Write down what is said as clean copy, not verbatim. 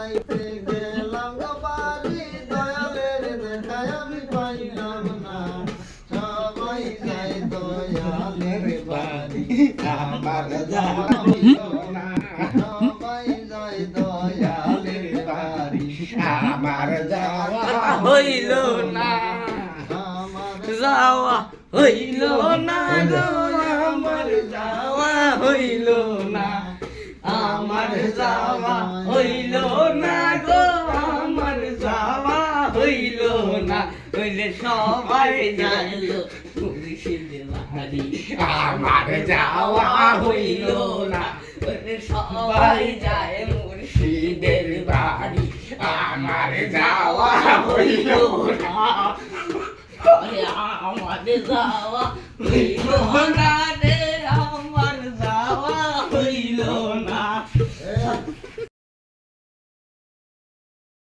যাইতে গেলাম গো বাড়ি দয়ালের দেখায় আমি পাইলাম না সবাই যায় দয়ালের বাড়ি আমার যাওয়া হইল না সবাই যায় দয়ালের বাড়ি আমার যাওয়া হইল না যাওয়া হইল না গো আমার যাওয়া হইল না আমার যাওয়া হইল না গো আমার যাওয়া হইল না হইলে সবাই যাইল মুর্শিদের বাড়ি আমার যাওয়া হইল না হইলে সবাই যায় মুর্শিদের বাড়ি আমার যাওয়া হইল না আমার যাওয়া হইল না